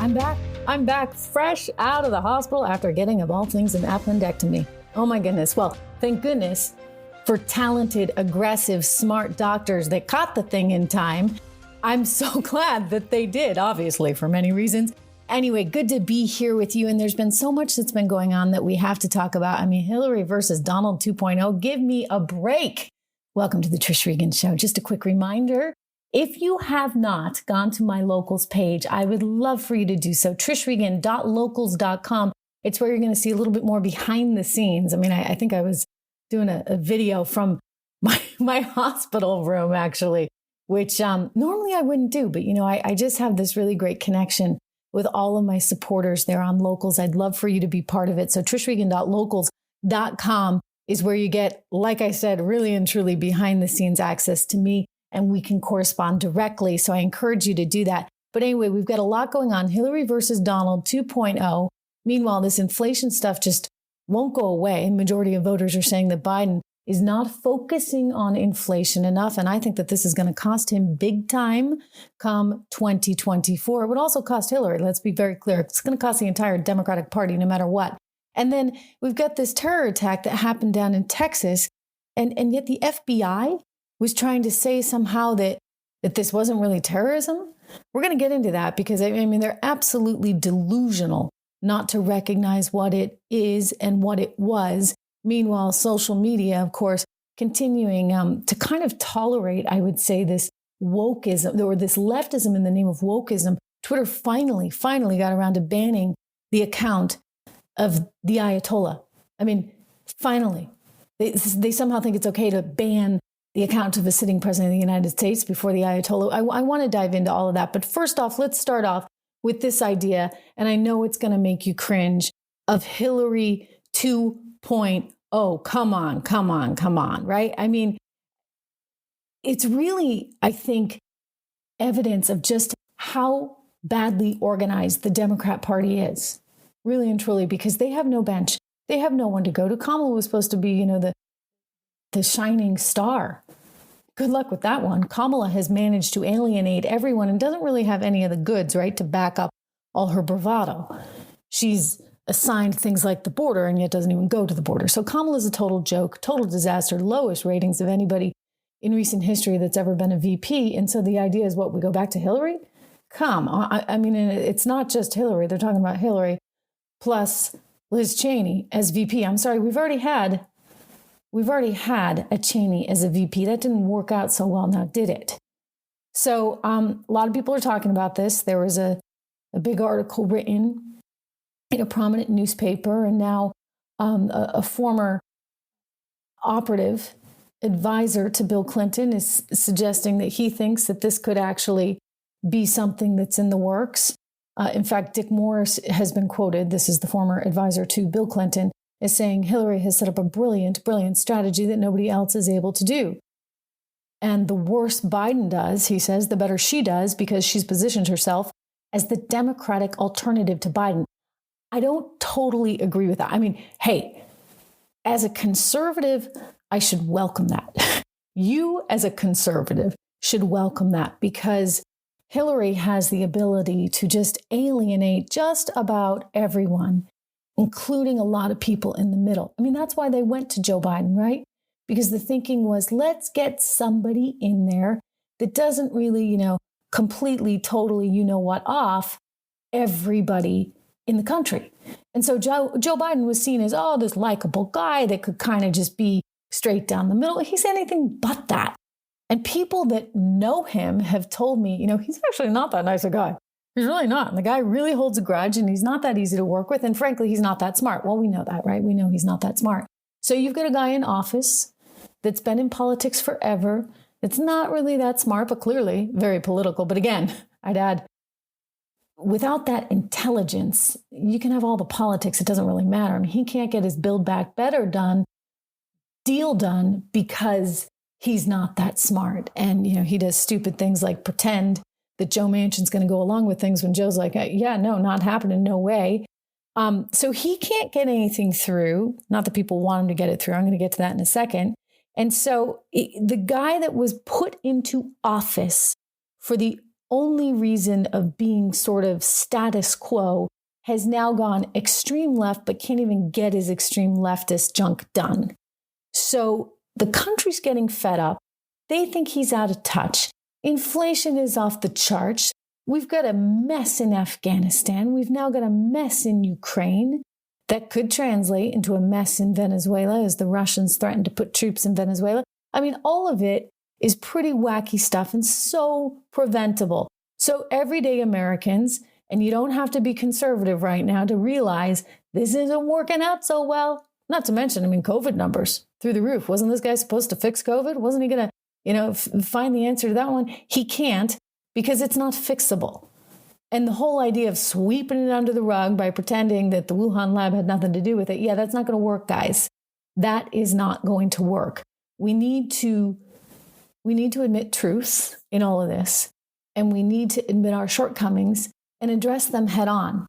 I'm back. I'm back fresh out of the hospital after getting, of all things, an appendectomy. Oh my goodness. Well, thank goodness for talented, aggressive, smart doctors that caught the thing in time. I'm so glad that they did, obviously, for many reasons. Anyway, good to be here with you. And there's been so much that's been going on that we have to talk about. I mean, Hillary versus Donald 2.0. Give me a break. Welcome to the Trish Regan Show. Just a quick reminder. If you have not gone to my locals page, I would love for you to do so. trishregan.locals.com. It's where you're going to see a little bit more behind the scenes. I mean, I think I was doing a video from my hospital room, actually, which normally I wouldn't do. But, you know, I just have this really great connection with all of my supporters there on Locals. I'd love for you to be part of it. So trishregan.locals.com is where you get, like I said, really and truly behind the scenes access to me. And we can correspond directly. So I encourage you to do that. But anyway, we've got a lot going on. Hillary versus Donald 2.0. Meanwhile, this inflation stuff just won't go away. Majority of voters are saying that Biden is not focusing on inflation enough. And I think that this is going to cost him big time come 2024. It would also cost Hillary. Let's be very clear. It's going to cost the entire Democratic Party no matter what. And then we've got this terror attack that happened down in Texas. And yet the FBI was trying to say somehow that this wasn't really terrorism. We're going to get into that because, I mean, they're absolutely delusional not to recognize what it is and what it was. Meanwhile, social media, of course, continuing to kind of tolerate, I would say, this wokeism or this leftism in the name of wokeism. Twitter finally got around to banning the account of the Ayatollah. I mean, finally, they somehow think it's okay to ban the account of a sitting president of the United States before the Ayatollah. I want to dive into all of that. But first off, let's start off with this idea, and I know it's going to make you cringe, of Hillary 2.0. Come on, right? I mean, it's really, I think, evidence of just how badly organized the Democrat Party is, really and truly, because they have no bench. They have no one to go to. Kamala was supposed to be, you know, the shining star. Good luck with that one. Kamala has managed to alienate everyone and doesn't really have any of the goods, right, to back up all her bravado. She's assigned things like the border and yet doesn't even go to the border. So Kamala's a total joke, total disaster, lowest ratings of anybody in recent history that's ever been a VP. And so the idea is what, we go back to Hillary? Come on. I mean, it's not just Hillary. They're talking about Hillary plus Liz Cheney as VP. I'm sorry, we've already had a Cheney as a VP. That didn't work out so well now, did it? So a lot of people are talking about this. There was a big article written in a prominent newspaper, and now a former operative advisor to Bill Clinton is suggesting that he thinks that this could actually be something that's in the works. In fact, Dick Morris has been quoted, this is the former advisor to Bill Clinton, is saying Hillary has set up a brilliant strategy that nobody else is able to do. And the worse Biden does, he says, the better she does, because she's positioned herself as the Democratic alternative to Biden. I don't totally agree with that. I mean, hey, as a conservative, I should welcome that. You, as a conservative, should welcome that, because Hillary has the ability to just alienate just about everyone, including a lot of people in the middle. I mean, that's why they went to Joe Biden, right? Because the thinking was, let's get somebody in there that doesn't really, you know, completely, totally, you know what, off everybody in the country. And so Joe Biden was seen as, oh, this likable guy that could kind of just be straight down the middle. He's anything but that. And people that know him have told me, you know, he's actually not that nice a guy. He's really not. And the guy really holds a grudge, and he's not that easy to work with. And frankly, he's not that smart. Well, we know that, right? We know he's not that smart. So you've got a guy in office that's been in politics forever. It's not really that smart, but clearly very political. But again, I'd add, without that intelligence, you can have all the politics. It doesn't really matter. I mean, he can't get his Build Back Better deal done because he's not that smart. And, you know, he does stupid things like pretend that Joe Manchin's going to go along with things when Joe's like, yeah, no, not happening, no way. So he can't get anything through. Not that people want him to get it through. I'm going to get to that in a second. And so the guy that was put into office for the only reason of being sort of status quo has now gone extreme left, but can't even get his extreme leftist junk done. So the country's getting fed up. They think he's out of touch. Inflation is off the charts. We've got a mess in Afghanistan. We've now got a mess in Ukraine that could translate into a mess in Venezuela as the Russians threaten to put troops in Venezuela. I mean, all of it is pretty wacky stuff and so preventable. So everyday Americans, and you don't have to be conservative right now to realize this isn't working out so well. Not to mention, COVID numbers through the roof. Wasn't this guy supposed to fix COVID? Wasn't he going to, find the answer to that one? He can't because it's not fixable. And the whole idea of sweeping it under the rug by pretending that the Wuhan lab had nothing to do with it, that's not going to work, guys. That is not going to work. We need to admit truths in all of this, and we need to admit our shortcomings and address them head on.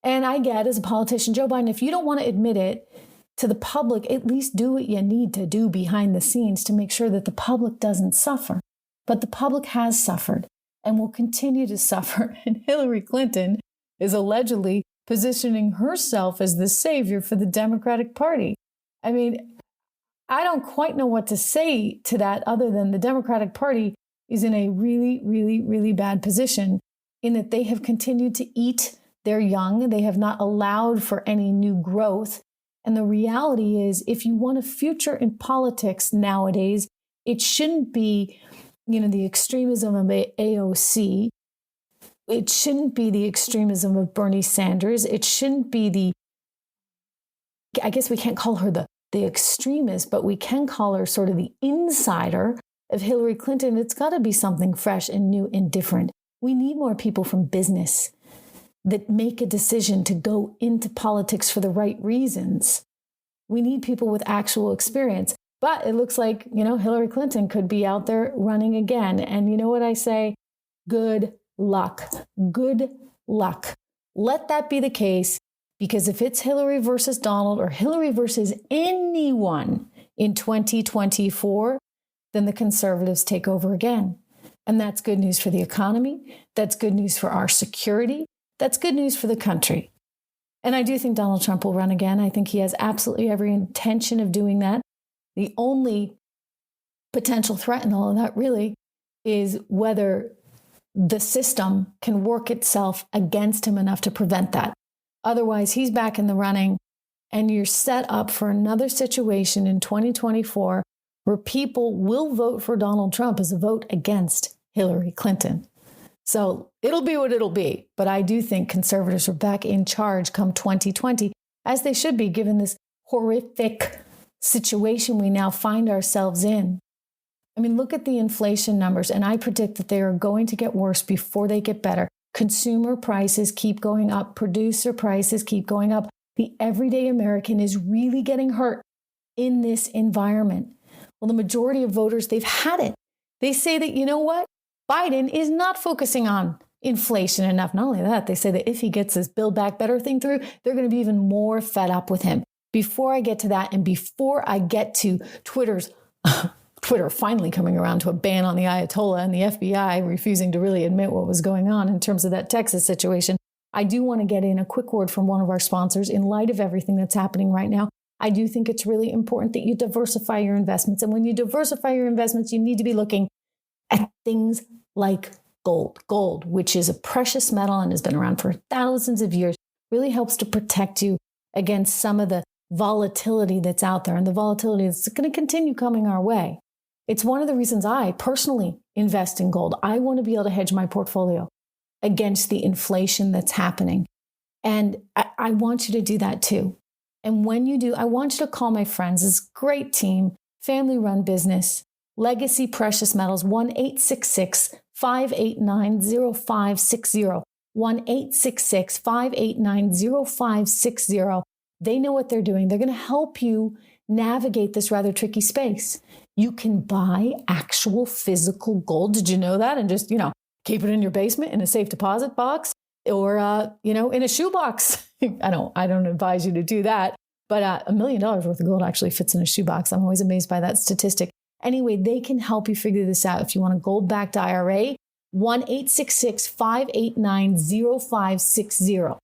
And I get, as a politician, Joe Biden, if you don't want to admit it to the public, at least do what you need to do behind the scenes to make sure that the public doesn't suffer. But the public has suffered and will continue to suffer. And Hillary Clinton is allegedly positioning herself as the savior for the Democratic Party. I don't quite know what to say to that other than the Democratic Party is in a really, really, really bad position in that they have continued to eat their young. They have not allowed for any new growth. And the reality is, if you want a future in politics nowadays, it shouldn't be, the extremism of AOC. It shouldn't be the extremism of Bernie Sanders. It shouldn't be I guess we can't call her the extremist, but we can call her sort of the insider of Hillary Clinton. It's got to be something fresh and new and different. We need more people from business that make a decision to go into politics for the right reasons. We need people with actual experience. But it looks like, Hillary Clinton could be out there running again. And you know what I say? Good luck. Good luck. Let that be the case, because if it's Hillary versus Donald or Hillary versus anyone in 2024, then the conservatives take over again. And that's good news for the economy. That's good news for our security. That's good news for the country. And I do think Donald Trump will run again. I think he has absolutely every intention of doing that. The only potential threat in all of that really is whether the system can work itself against him enough to prevent that. Otherwise, he's back in the running, and you're set up for another situation in 2024 where people will vote for Donald Trump as a vote against Hillary Clinton. So it'll be what it'll be. But I do think conservatives are back in charge come 2020, as they should be, given this horrific situation we now find ourselves in. Look at the inflation numbers, and I predict that they are going to get worse before they get better. Consumer prices keep going up. Producer prices keep going up. The everyday American is really getting hurt in this environment. Well, the majority of voters, they've had it. They say that, you know what? Biden is not focusing on inflation enough. Not only that, they say that if he gets this Build Back Better thing through, they're going to be even more fed up with him. Before I get to that, and before I get to Twitter finally coming around to a ban on the Ayatollah and the FBI refusing to really admit what was going on in terms of that Texas situation, I do want to get in a quick word from one of our sponsors. In light of everything that's happening right now, I do think it's really important that you diversify your investments. And when you diversify your investments, you need to be looking at things like gold. Gold, which is a precious metal and has been around for thousands of years, really helps to protect you against some of the volatility that's out there and the volatility that's going to continue coming our way. It's one of the reasons I personally invest in gold. I want to be able to hedge my portfolio against the inflation that's happening. And I want you to do that too. And when you do, I want you to call my friends, this great team, family-run business, Legacy Precious Metals, 1-866-589-0560, 1-866-589-0560. They know what they're doing. They're going to help you navigate this rather tricky space. You can buy actual physical gold. Did you know that? And just, keep it in your basement in a safe deposit box or, in a shoebox. I don't advise you to do that. But $1 million worth of gold actually fits in a shoebox. I'm always amazed by that statistic. Anyway, they can help you figure this out. If you want a gold-backed IRA, 1-866-589-0560.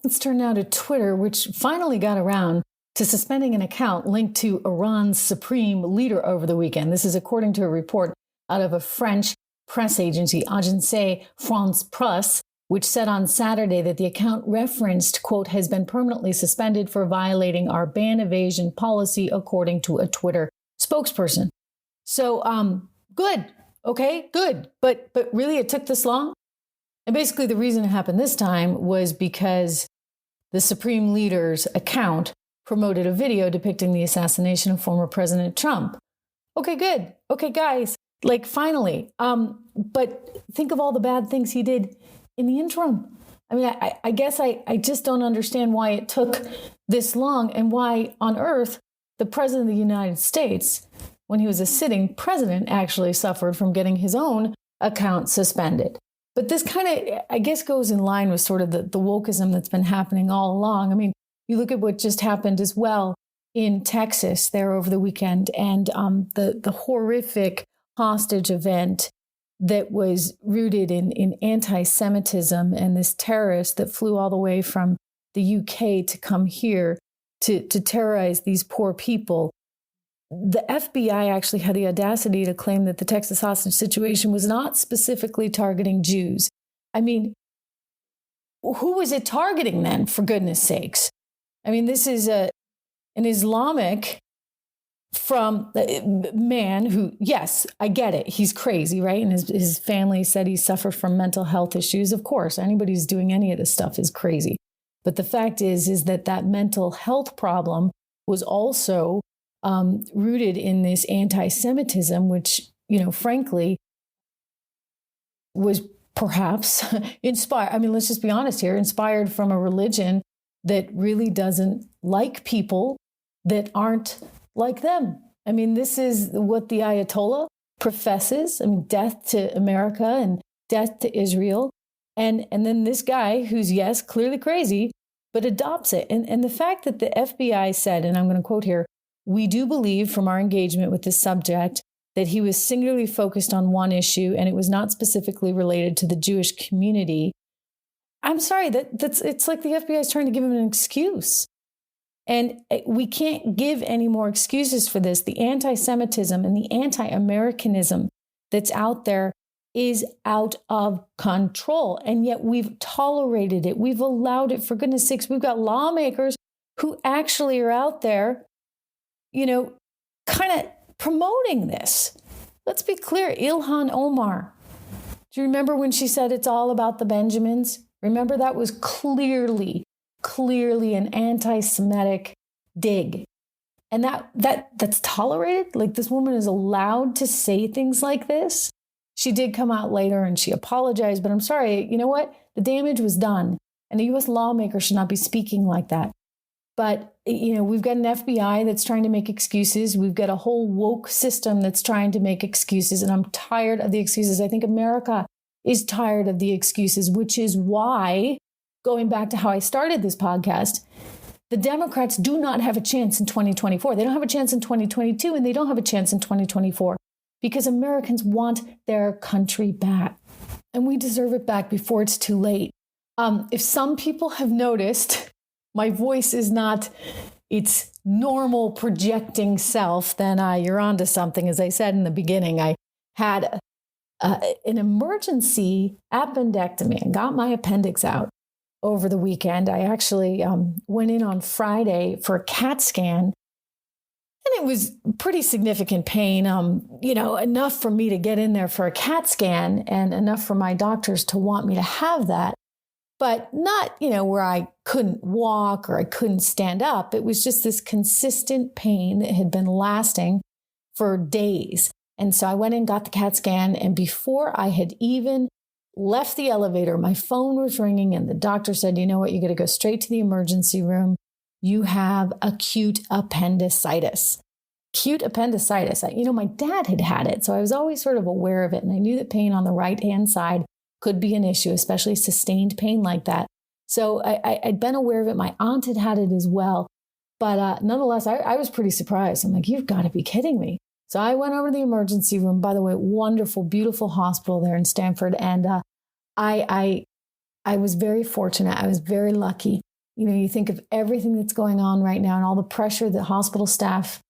Let's turn now to Twitter, which finally got around to suspending an account linked to Iran's supreme leader over the weekend. This is according to a report out of a French press agency, Agence France Presse, which said on Saturday that the account referenced, quote, has been permanently suspended for violating our ban evasion policy, according to a Twitter spokesperson. So, good. Okay, good. But really, it took this long? And basically, the reason it happened this time was because the Supreme Leader's account promoted a video depicting the assassination of former President Trump. Okay, good. Okay, guys, like finally. But think of all the bad things he did in the interim. I mean, I guess I just don't understand why it took this long and why on earth the President of the United States, when he was a sitting president, actually suffered from getting his own account suspended. But this kind of, I guess, goes in line with sort of the wokeism that's been happening all along. I mean, you look at what just happened as well in Texas there over the weekend, and the horrific hostage event that was rooted in anti-Semitism, and this terrorist that flew all the way from the UK to come here to terrorize these poor people. The FBI actually had the audacity to claim that the Texas hostage situation was not specifically targeting Jews. I mean, who was it targeting then, for goodness sakes? I mean, this is an Islamic man who, yes, I get it. He's crazy, right? And his family said he suffered from mental health issues. Of course, anybody who's doing any of this stuff is crazy. But the fact is that mental health problem was also rooted in this anti-Semitism, which, frankly, was perhaps inspired. I mean, let's just be honest here, inspired from a religion that really doesn't like people that aren't like them. I mean, this is what the Ayatollah professes. I mean, death to America and death to Israel. And then this guy who's, yes, clearly crazy, but adopts it. And the fact that the FBI said, and I'm going to quote here, "We do believe from our engagement with this subject that he was singularly focused on one issue and it was not specifically related to the Jewish community." I'm sorry, it's like the FBI is trying to give him an excuse. And we can't give any more excuses for this. The anti-Semitism and the anti-Americanism that's out there is out of control. And yet we've tolerated it. We've allowed it. For goodness sakes, we've got lawmakers who actually are out there, kind of promoting this. Let's be clear. Ilhan Omar. Do you remember when she said it's all about the Benjamins? Remember, that was clearly an anti-Semitic dig. And that's tolerated? Like, this woman is allowed to say things like this? She did come out later and she apologized, but I'm sorry, you know what? The damage was done. And a U.S. lawmaker should not be speaking like that. But, we've got an FBI that's trying to make excuses. We've got a whole woke system that's trying to make excuses. And I'm tired of the excuses. I think America is tired of the excuses, which is why, going back to how I started this podcast, the Democrats do not have a chance in 2024. They don't have a chance in 2022, and they don't have a chance in 2024 because Americans want their country back. And we deserve it back before it's too late. If some people have noticed, my voice is not its normal projecting self, then you're onto something. As I said in the beginning, I had an emergency appendectomy and got my appendix out over the weekend. I actually went in on Friday for a CAT scan, and it was pretty significant pain, enough for me to get in there for a CAT scan and enough for my doctors to want me to have that, but not, where I couldn't walk or I couldn't stand up. It was just this consistent pain that had been lasting for days. And so I went and got the CAT scan, and before I had even left the elevator, my phone was ringing, and the doctor said, "You know what? You're going to go straight to the emergency room. You have acute appendicitis." Acute appendicitis. My dad had it, so I was always sort of aware of it, and I knew that pain on the right-hand side could be an issue, especially sustained pain like that. So I'd been aware of it. My aunt had it as well. But nonetheless, I was pretty surprised. I'm like, you've got to be kidding me. So I went over to the emergency room, by the way, wonderful, beautiful hospital there in Stanford. And I was very fortunate. I was very lucky. You know, you think of everything that's going on right now and all the pressure that hospital staff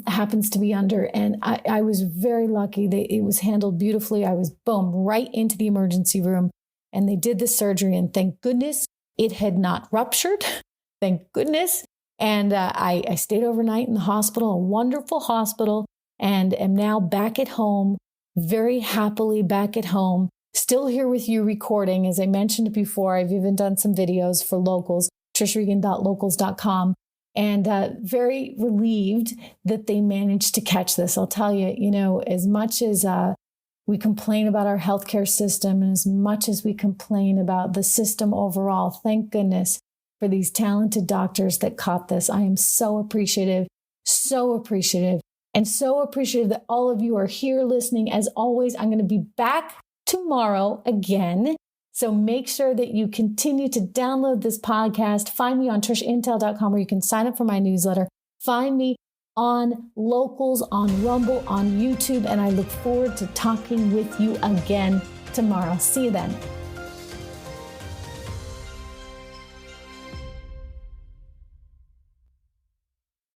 happens to be under. And I was very lucky that it was handled beautifully. I was, boom, right into the emergency room. And they did the surgery. And thank goodness it had not ruptured. Thank goodness. And I stayed overnight in the hospital, a wonderful hospital, and am now back at home, very happily back at home, still here with you recording. As I mentioned before, I've even done some videos for locals, trishregan.locals.com, and very relieved that they managed to catch this. I'll tell you, you know, as much as we complain about our healthcare system and as much as we complain about the system overall, thank goodness for these talented doctors that caught this. I am so appreciative, and so appreciative that all of you are here listening. As always, I'm going to be back tomorrow again. So make sure that you continue to download this podcast. Find me on trishintel.com where you can sign up for my newsletter. Find me on Locals, on Rumble, on YouTube, and I look forward to talking with you again tomorrow. See you then.